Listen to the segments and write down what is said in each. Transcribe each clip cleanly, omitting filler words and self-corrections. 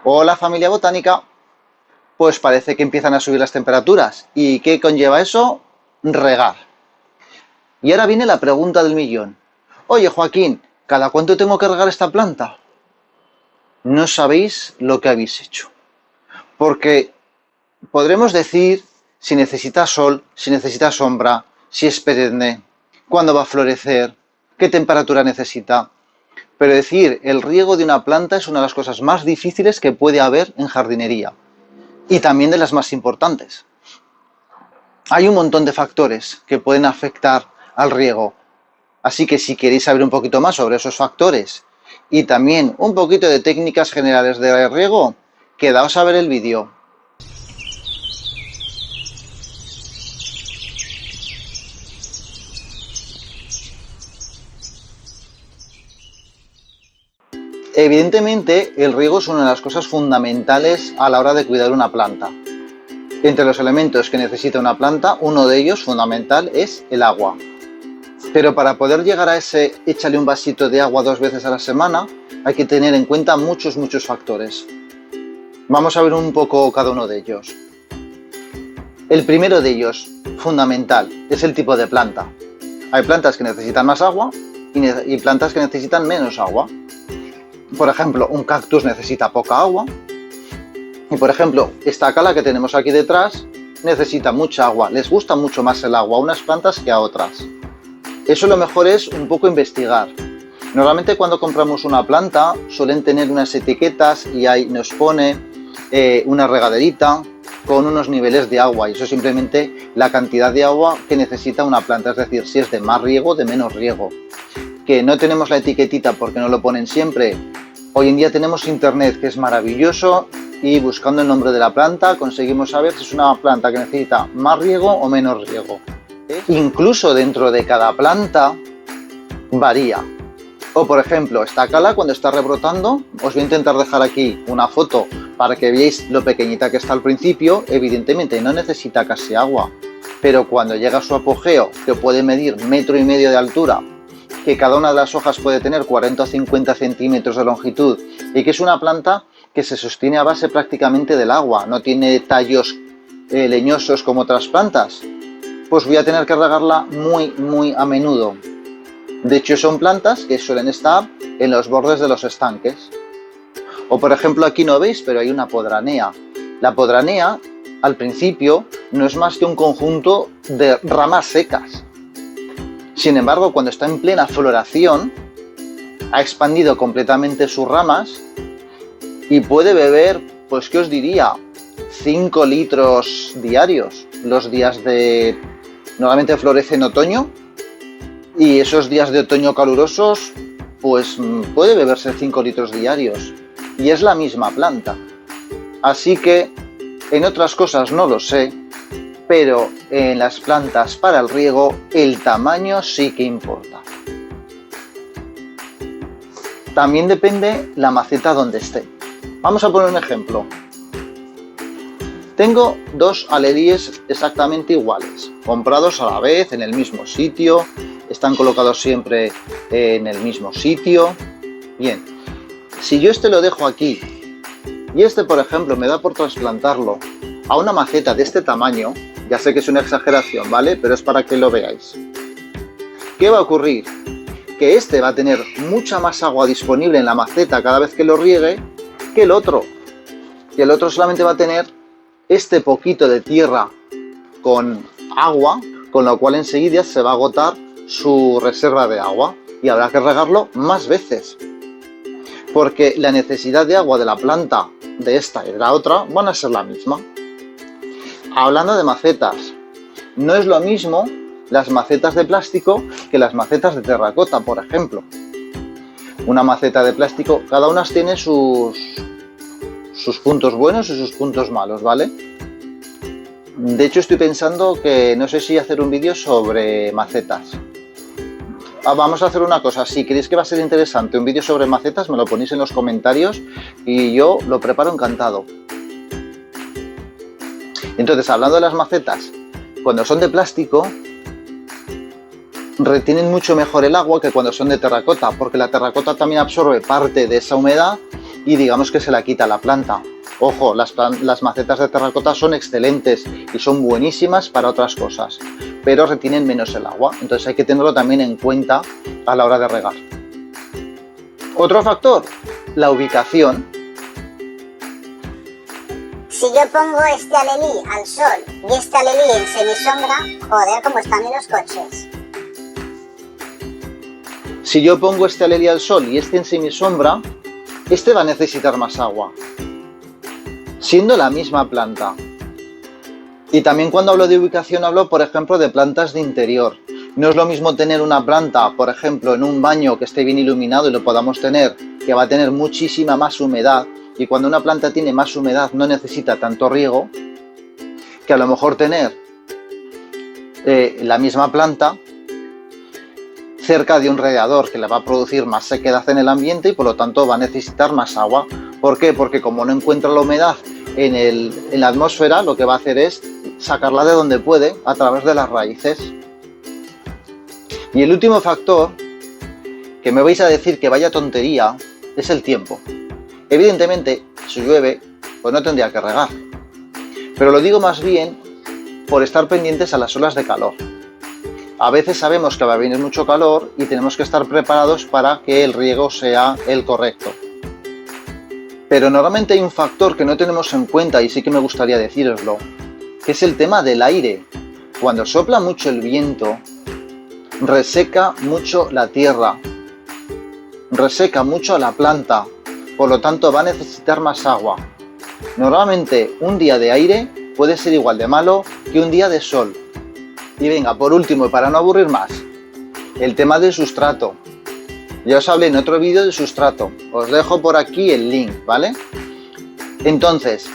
o la familia botánica, pues parece que empiezan a subir las temperaturas. ¿Y qué conlleva eso? Regar. Y ahora viene la pregunta del millón. Oye, Joaquín, ¿cada cuánto tengo que regar esta planta? No sabéis lo que habéis hecho. Porque podremos decir si necesita sol, si necesita sombra, si es perenne, cuándo va a florecer, qué temperatura necesita. Pero decir el riego de una planta es una de las cosas más difíciles que puede haber en jardinería. Y también de las más importantes. Hay un montón de factores que pueden afectar al riego. Así que si queréis saber un poquito más sobre esos factores y también un poquito de técnicas generales de riego, quedaos a ver el vídeo. Evidentemente, el riego es una de las cosas fundamentales a la hora de cuidar una planta. Entre los elementos que necesita una planta, uno de ellos fundamental es el agua. Pero para poder llegar a ese échale un vasito de agua 2 veces a la semana, hay que tener en cuenta muchos factores. Vamos a ver un poco cada uno de ellos. El primero de ellos, fundamental, es el tipo de planta. Hay plantas que necesitan más agua y plantas que necesitan menos agua. Por ejemplo, un cactus necesita poca agua. Y por ejemplo, esta cala que tenemos aquí detrás necesita mucha agua. Les gusta mucho más el agua a unas plantas que a otras. Eso lo mejor es un poco investigar. Normalmente cuando compramos una planta suelen tener unas etiquetas y ahí nos pone una regaderita con unos niveles de agua, y eso es simplemente la cantidad de agua que necesita una planta, es decir, si es de más riego o de menos riego. Que no tenemos la etiquetita porque no lo ponen siempre. Hoy en día tenemos internet, que es maravilloso, y buscando el nombre de la planta conseguimos saber si es una planta que necesita más riego o menos riego. Incluso dentro de cada planta varía. O por ejemplo, esta cala cuando está rebrotando, os voy a intentar dejar aquí una foto para que veáis lo pequeñita que está al principio. Evidentemente no necesita casi agua, pero cuando llega a su apogeo, que puede medir 1,5 metros de altura, que cada una de las hojas puede tener 40 o 50 centímetros de longitud, y que es una planta que se sostiene a base prácticamente del agua, no tiene tallos leñosos como otras plantas, pues voy a tener que regarla muy a menudo. De hecho, son plantas que suelen estar en los bordes de los estanques. O por ejemplo, aquí no veis, pero hay una podranea. La podranea, al principio, no es más que un conjunto de ramas secas. Sin embargo, cuando está en plena floración, ha expandido completamente sus ramas y puede beber, pues qué os diría, 5 litros diarios los días de... Normalmente florece en otoño, y esos días de otoño calurosos, pues puede beberse 5 litros diarios. Y es la misma planta. Así que, en otras cosas no lo sé, pero en las plantas para el riego, el tamaño sí que importa. También depende la maceta donde esté. Vamos a poner un ejemplo. Tengo 2 alelíes exactamente iguales, comprados a la vez en el mismo sitio, están colocados siempre en el mismo sitio. Bien, si yo este lo dejo aquí y este, por ejemplo, me da por trasplantarlo a una maceta de este tamaño, ya sé que es una exageración, ¿vale? Pero es para que lo veáis. ¿Qué va a ocurrir? Que este va a tener mucha más agua disponible en la maceta cada vez que lo riegue que el otro. Y el otro solamente va a tener este poquito de tierra con agua, con lo cual enseguida se va a agotar su reserva de agua y habrá que regarlo más veces, porque la necesidad de agua de la planta de esta y de la otra van a ser la misma. Hablando de macetas, no es lo mismo las macetas de plástico que las macetas de terracota, por ejemplo. Una maceta de plástico, cada una tiene sus puntos buenos y sus puntos malos, ¿vale? De hecho, estoy pensando que no sé si hacer un vídeo sobre macetas. Vamos a hacer una cosa, si queréis que va a ser interesante un vídeo sobre macetas, me lo ponéis en los comentarios y yo lo preparo encantado. Entonces, hablando de las macetas, cuando son de plástico, retienen mucho mejor el agua que cuando son de terracota, porque la terracota también absorbe parte de esa humedad y digamos que se la quita a la planta. Ojo, las macetas de terracota son excelentes y son buenísimas para otras cosas, pero retienen menos el agua, entonces hay que tenerlo también en cuenta a la hora de regar. Otro factor, la ubicación. Si yo pongo este alelí al sol y este alelí en semisombra, joder, cómo están en los coches. Si yo pongo este alelí al sol y este en semisombra, este va a necesitar más agua, siendo la misma planta. Y también cuando hablo de ubicación hablo, por ejemplo, de plantas de interior. No es lo mismo tener una planta, por ejemplo, en un baño que esté bien iluminado y lo podamos tener, que va a tener muchísima más humedad, y cuando una planta tiene más humedad no necesita tanto riego, que a lo mejor tener la misma planta cerca de un radiador que le va a producir más sequedad en el ambiente y por lo tanto va a necesitar más agua. ¿Por qué? Porque como no encuentra la humedad en la atmósfera, lo que va a hacer es sacarla de donde puede a través de las raíces. Y el último factor, que me vais a decir que vaya tontería, es el tiempo. Evidentemente, si llueve, pues no tendría que regar. Pero lo digo más bien por estar pendientes a las olas de calor. A veces sabemos que va a venir mucho calor y tenemos que estar preparados para que el riego sea el correcto. Pero normalmente hay un factor que no tenemos en cuenta y sí que me gustaría decíroslo, que es el tema del aire. Cuando sopla mucho el viento, reseca mucho la tierra, reseca mucho la planta, por lo tanto va a necesitar más agua. Normalmente un día de aire puede ser igual de malo que un día de sol. Y venga, por último, y para no aburrir más, el tema del sustrato. Ya os hablé en otro vídeo del sustrato, os dejo por aquí el link, ¿vale? Entonces,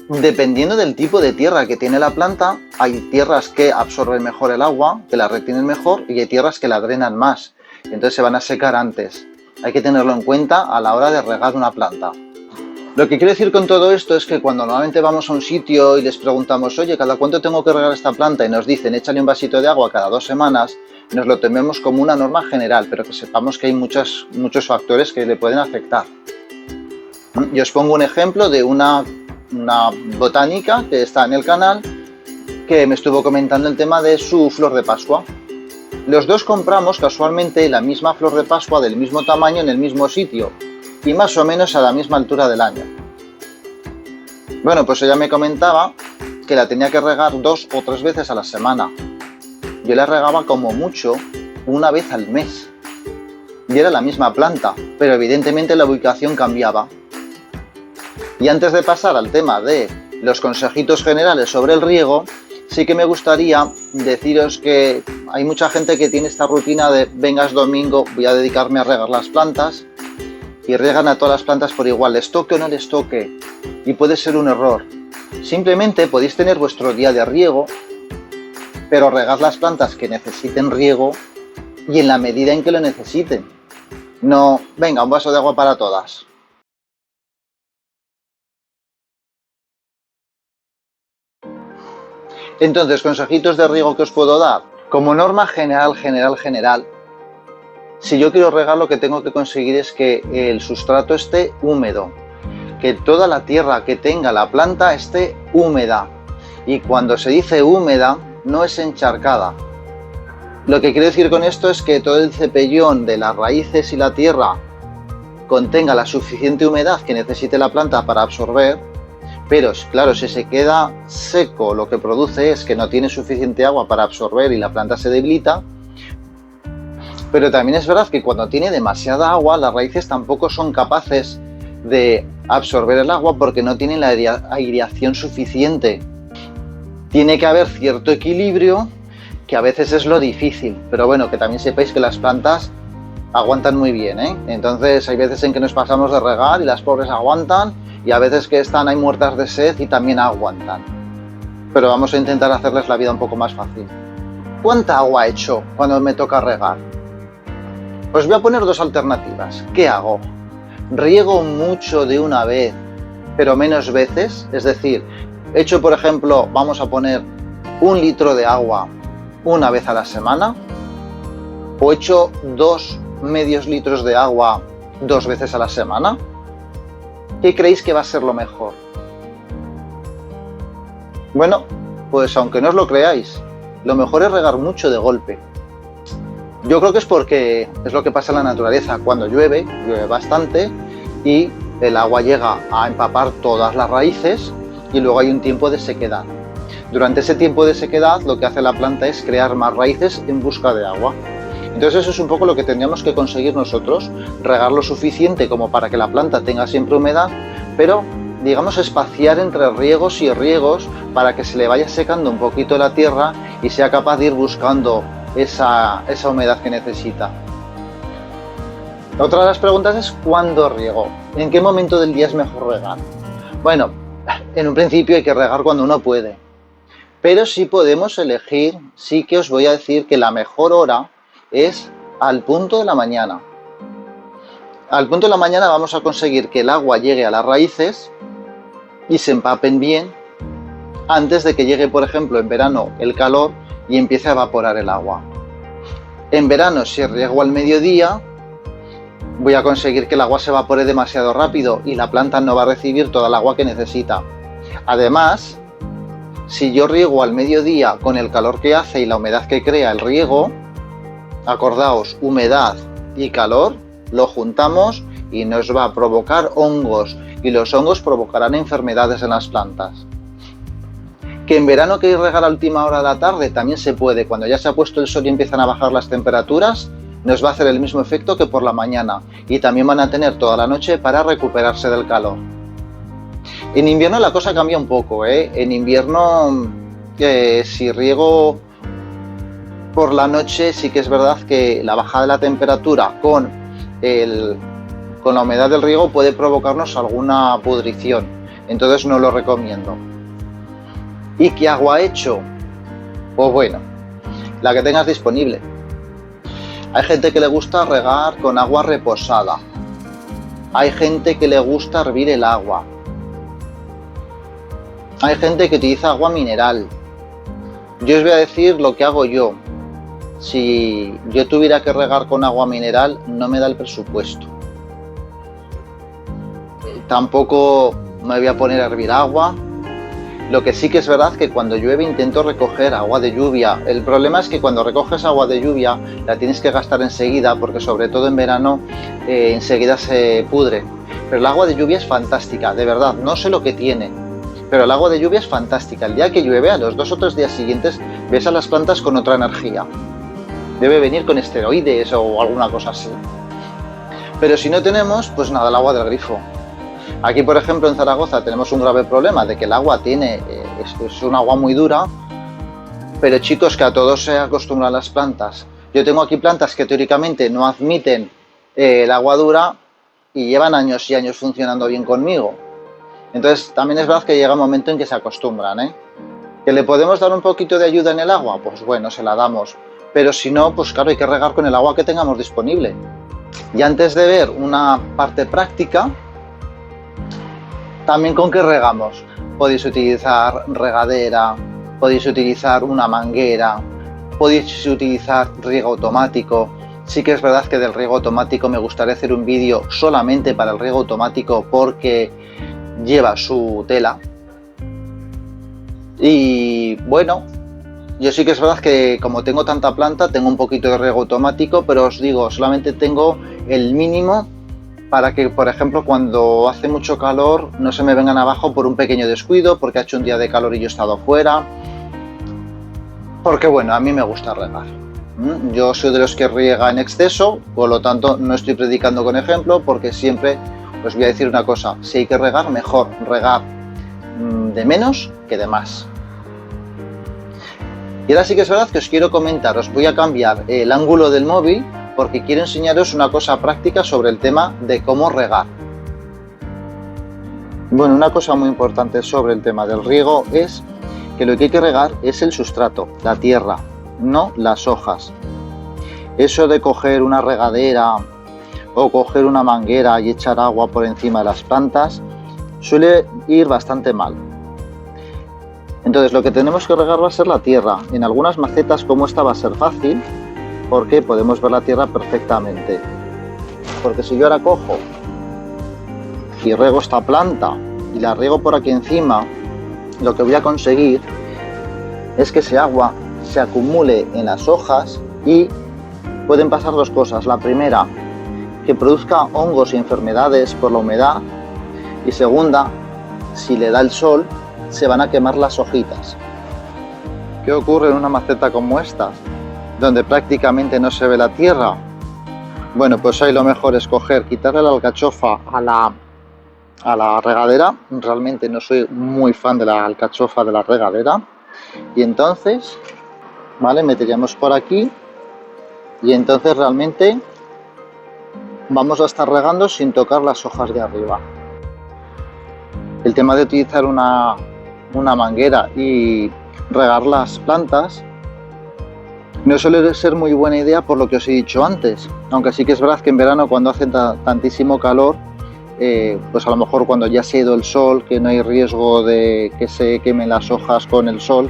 dependiendo del tipo de tierra que tiene la planta, hay tierras que absorben mejor el agua, que la retienen mejor, y hay tierras que la drenan más, entonces se van a secar antes. Hay que tenerlo en cuenta a la hora de regar una planta. Lo que quiero decir con todo esto es que cuando normalmente vamos a un sitio y les preguntamos, oye, ¿cada cuánto tengo que regar esta planta? Y nos dicen, échale un vasito de agua cada 2 semanas, nos lo tomemos como una norma general, pero que sepamos que hay muchos factores que le pueden afectar. Yo os pongo un ejemplo de una botánica que está en el canal que me estuvo comentando el tema de su flor de Pascua. Los dos compramos casualmente la misma flor de Pascua del mismo tamaño en el mismo sitio y más o menos a la misma altura del año. Bueno, pues ella me comentaba que la tenía que regar 2 o 3 veces a la semana. Yo la regaba como mucho una vez al mes. Y era la misma planta, pero evidentemente la ubicación cambiaba. Y antes de pasar al tema de los consejitos generales sobre el riego, sí que me gustaría deciros que hay mucha gente que tiene esta rutina de venga, es domingo, voy a dedicarme a regar las plantas, y riegan a todas las plantas por igual, les toque o no les toque, y puede ser un error. Simplemente podéis tener vuestro día de riego, pero regad las plantas que necesiten riego y en la medida en que lo necesiten. No, venga, un vaso de agua para todas. Entonces, consejitos de riego que os puedo dar. Como norma general, si yo quiero regar, lo que tengo que conseguir es que el sustrato esté húmedo, que toda la tierra que tenga la planta esté húmeda. Y cuando se dice húmeda, no es encharcada. Lo que quiero decir con esto es que todo el cepellón de las raíces y la tierra contenga la suficiente humedad que necesite la planta para absorber, pero claro, si se queda seco, lo que produce es que no tiene suficiente agua para absorber y la planta se debilita. Pero también es verdad que cuando tiene demasiada agua, las raíces tampoco son capaces de absorber el agua porque no tienen la aireación suficiente. Tiene que haber cierto equilibrio, que a veces es lo difícil, pero bueno, que también sepáis que las plantas aguantan muy bien, ¿eh? Entonces hay veces en que nos pasamos de regar y las pobres aguantan, y a veces que están ahí muertas de sed y también aguantan. Pero vamos a intentar hacerles la vida un poco más fácil. ¿Cuánta agua echo cuando me toca regar? Os voy a poner 2 alternativas. ¿Qué hago? ¿Riego mucho de una vez, pero menos veces? Es decir, echo, por ejemplo, vamos a poner 1 litro de agua una vez a la semana, o echo 2 medios litros de agua 2 veces a la semana. ¿Qué creéis que va a ser lo mejor? Bueno, pues aunque no os lo creáis, lo mejor es regar mucho de golpe. Yo creo que es porque es lo que pasa en la naturaleza. Cuando llueve, llueve bastante y el agua llega a empapar todas las raíces y luego hay un tiempo de sequedad. Durante ese tiempo de sequedad lo que hace la planta es crear más raíces en busca de agua. Entonces eso es un poco lo que tendríamos que conseguir nosotros, regar lo suficiente como para que la planta tenga siempre humedad, pero digamos espaciar entre riegos y riegos para que se le vaya secando un poquito la tierra y sea capaz de ir buscando esa humedad que necesita. Otra de las preguntas es ¿cuándo riego? ¿En qué momento del día es mejor regar? Bueno, en un principio hay que regar cuando uno puede, pero si podemos elegir, sí que os voy a decir que la mejor hora es al punto de la mañana. Al punto de la mañana vamos a conseguir que el agua llegue a las raíces y se empapen bien antes de que llegue, por ejemplo, en verano el calor y empiece a evaporar el agua. En verano, si riego al mediodía, voy a conseguir que el agua se evapore demasiado rápido y la planta no va a recibir toda el agua que necesita. Además, si yo riego al mediodía con el calor que hace y la humedad que crea el riego, acordaos, humedad y calor, lo juntamos y nos va a provocar hongos y los hongos provocarán enfermedades en las plantas. Que en verano queréis regar a última hora de la tarde, también se puede. Cuando ya se ha puesto el sol y empiezan a bajar las temperaturas, nos va a hacer el mismo efecto que por la mañana y también van a tener toda la noche para recuperarse del calor. En invierno la cosa cambia un poco, En invierno, si riego por la noche, sí que es verdad que la bajada de la temperatura con la humedad del riego puede provocarnos alguna pudrición, entonces no lo recomiendo. ¿Y qué agua he hecho? Pues bueno, la que tengas disponible. Hay gente que le gusta regar con agua reposada. Hay gente que le gusta hervir el agua. Hay gente que utiliza agua mineral. Yo os voy a decir lo que hago yo. Si yo tuviera que regar con agua mineral, no me da el presupuesto. Tampoco me voy a poner a hervir agua. Lo que sí que es verdad que cuando llueve intento recoger agua de lluvia. El problema es que cuando recoges agua de lluvia la tienes que gastar enseguida porque sobre todo en verano enseguida se pudre. Pero el agua de lluvia es fantástica, de verdad, no sé lo que tiene. Pero el agua de lluvia es fantástica. El día que llueve, a los 2 o 3 días siguientes, ves a las plantas con otra energía. Debe venir con esteroides o alguna cosa así. Pero si no tenemos, pues nada, el agua del grifo. Aquí, por ejemplo, en Zaragoza tenemos un grave problema de que el agua es un agua muy dura, pero chicos, que a todos se acostumbran las plantas. Yo tengo aquí plantas que teóricamente no admiten el agua dura y llevan años y años funcionando bien conmigo. Entonces, también es verdad que llega un momento en que se acostumbran, ¿Que le podemos dar un poquito de ayuda en el agua? Pues bueno, se la damos. Pero si no, pues claro, hay que regar con el agua que tengamos disponible. Y antes de ver una parte práctica, también con qué regamos. Podéis utilizar regadera, podéis utilizar una manguera, podéis utilizar riego automático. Sí que es verdad que del riego automático me gustaría hacer un vídeo solamente para el riego automático porque lleva su tela. Y bueno, yo sí que es verdad que como tengo tanta planta, tengo un poquito de riego automático, pero os digo, solamente tengo el mínimo para que, por ejemplo, cuando hace mucho calor no se me vengan abajo por un pequeño descuido, porque ha hecho un día de calor y yo he estado fuera. Porque bueno, a mí me gusta regar. Yo soy de los que riega en exceso, por lo tanto no estoy predicando con ejemplo, porque siempre os voy a decir una cosa, si hay que regar, mejor regar de menos que de más. Y ahora sí que es verdad que os quiero comentar, os voy a cambiar el ángulo del móvil porque quiero enseñaros una cosa práctica sobre el tema de cómo regar. Bueno, una cosa muy importante sobre el tema del riego es que lo que hay que regar es el sustrato, la tierra, no las hojas. Eso de coger una regadera o coger una manguera y echar agua por encima de las plantas suele ir bastante mal. Entonces lo que tenemos que regar va a ser la tierra. En algunas macetas como esta va a ser fácil porque podemos ver la tierra perfectamente. Porque si yo ahora cojo y riego esta planta y la riego por aquí encima, lo que voy a conseguir es que ese agua se acumule en las hojas y pueden pasar dos cosas. La primera, que produzca hongos y enfermedades por la humedad, y segunda, si le da el sol, se van a quemar las hojitas. ¿Qué ocurre en una maceta como esta, donde prácticamente no se ve la tierra? Bueno, pues ahí lo mejor es quitarle la alcachofa a la regadera. Realmente no soy muy fan de la alcachofa de la regadera. Y entonces, ¿vale? Meteríamos por aquí y entonces realmente vamos a estar regando sin tocar las hojas de arriba. El tema de utilizar una manguera y regar las plantas no suele ser muy buena idea por lo que os he dicho antes, aunque sí que es verdad que en verano, cuando hace tantísimo calor, pues a lo mejor cuando ya se ha ido el sol, que no hay riesgo de que se quemen las hojas con el sol,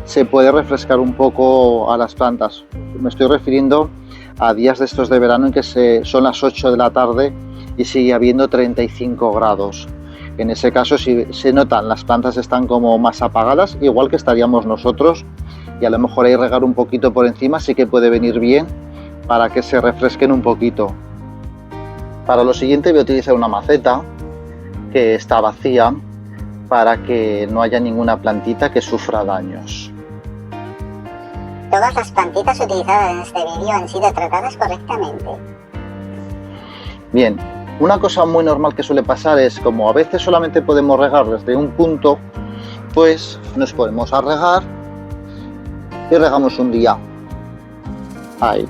se puede refrescar un poco a las plantas. Me estoy refiriendo a días de estos de verano en que son las 8 de la tarde y sigue habiendo 35 grados. En ese caso, si se notan, las plantas están como más apagadas, igual que estaríamos nosotros, y a lo mejor ahí regar un poquito por encima sí que puede venir bien para que se refresquen un poquito. Para lo siguiente voy a utilizar una maceta que está vacía para que no haya ninguna plantita que sufra daños. Todas las plantitas utilizadas en este vídeo han sido tratadas correctamente. Bien, una cosa muy normal que suele pasar es, como a veces solamente podemos regar desde un punto, pues nos ponemos a regar y regamos un día. Ahí.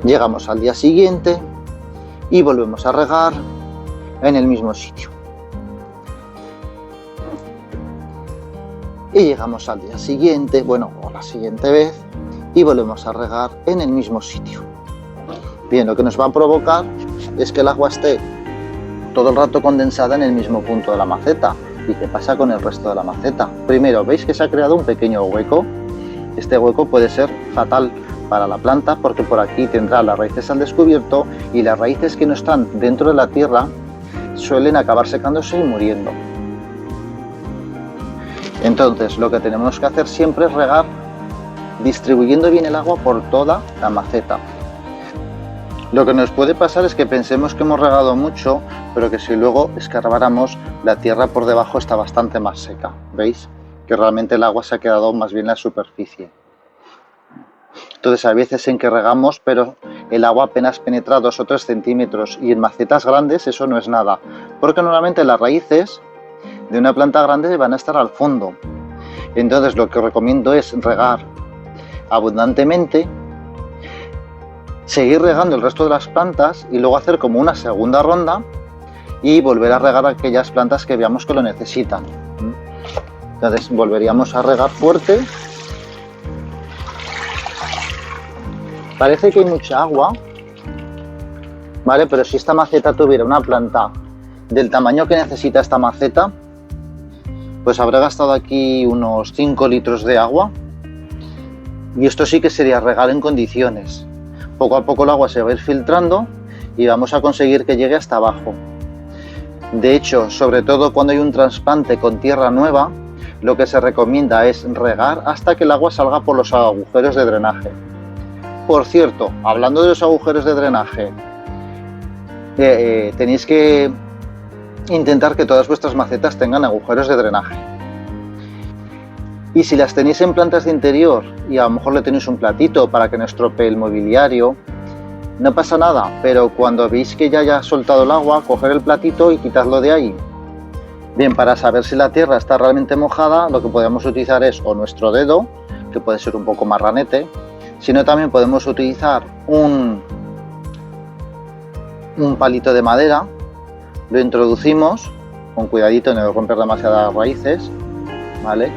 Llegamos al día siguiente y volvemos a regar en el mismo sitio. Y llegamos al día siguiente, bueno, o la siguiente vez, y volvemos a regar en el mismo sitio. Bien, lo que nos va a provocar es que el agua esté todo el rato condensada en el mismo punto de la maceta. ¿Y qué pasa con el resto de la maceta? Primero, ¿veis que se ha creado un pequeño hueco? Este hueco puede ser fatal para la planta porque por aquí tendrá las raíces al descubierto y las raíces que no están dentro de la tierra suelen acabar secándose y muriendo. Entonces, lo que tenemos que hacer siempre es regar distribuyendo bien el agua por toda la maceta. Lo que nos puede pasar es que pensemos que hemos regado mucho, pero que si luego escarbáramos, la tierra por debajo está bastante más seca. ¿Veis? Que realmente el agua se ha quedado más bien en la superficie. Entonces hay veces en que regamos, pero el agua apenas penetra 2 o 3 centímetros y en macetas grandes eso no es nada, porque normalmente las raíces de una planta grande van a estar al fondo. Entonces lo que os recomiendo es regar abundantemente, seguir regando el resto de las plantas y luego hacer como una segunda ronda y volver a regar aquellas plantas que veamos que lo necesitan. Entonces volveríamos a regar fuerte. Parece que hay mucha agua, ¿vale? Pero si esta maceta tuviera una planta del tamaño que necesita esta maceta, pues habrá gastado aquí unos 5 litros de agua. Y esto sí que sería regar en condiciones. Poco a poco el agua se va a ir filtrando y vamos a conseguir que llegue hasta abajo. De hecho, sobre todo cuando hay un trasplante con tierra nueva, lo que se recomienda es regar hasta que el agua salga por los agujeros de drenaje. Por cierto, hablando de los agujeros de drenaje, tenéis que intentar que todas vuestras macetas tengan agujeros de drenaje. Y si las tenéis en plantas de interior y a lo mejor le tenéis un platito para que no estropee el mobiliario, no pasa nada, pero cuando veis que ya haya soltado el agua, coger el platito y quitadlo de ahí. Bien, para saber si la tierra está realmente mojada, lo que podemos utilizar es o nuestro dedo, que puede ser un poco marranete, sino también podemos utilizar un palito de madera, lo introducimos con cuidadito, no romper demasiadas raíces, ¿vale?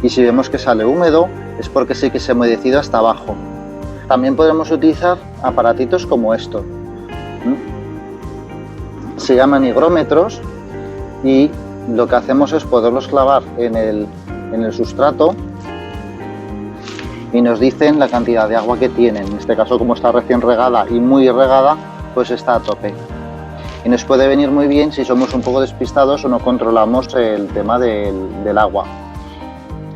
Y si vemos que sale húmedo, es porque sí que se ha humedecido hasta abajo. También podemos utilizar aparatitos como estos. Se llaman higrómetros y lo que hacemos es poderlos clavar en el sustrato y nos dicen la cantidad de agua que tienen. En este caso, como está recién regada y muy regada, pues está a tope. y nos puede venir muy bien si somos un poco despistados o no controlamos el tema del agua.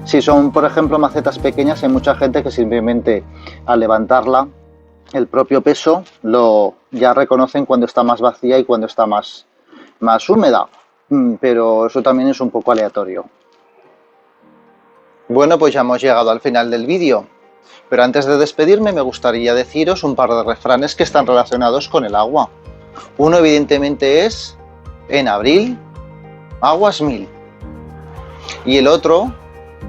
Si son, por ejemplo, macetas pequeñas, hay mucha gente que simplemente al levantarla, el propio peso ya reconocen cuando está más vacía y cuando está más húmeda, pero eso también es un poco aleatorio. Bueno, pues ya hemos llegado al final del vídeo, pero antes de despedirme me gustaría deciros un par de refranes que están relacionados con el agua. Uno evidentemente es: en abril, aguas mil. Y el otro,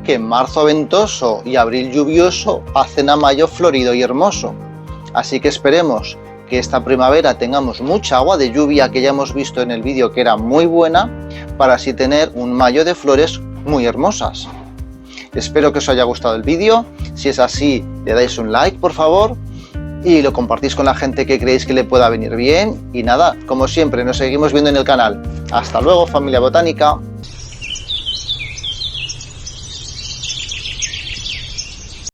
que en marzo ventoso y abril lluvioso hacen a mayo florido y hermoso. Así que esperemos que esta primavera tengamos mucha agua de lluvia, que ya hemos visto en el vídeo que era muy buena, para así tener un mayo de flores muy hermosas. Espero que os haya gustado el vídeo. Si es así, le dais un like, por favor, y lo compartís con la gente que creéis que le pueda venir bien. Y nada, como siempre, nos seguimos viendo en el canal. Hasta luego, familia botánica.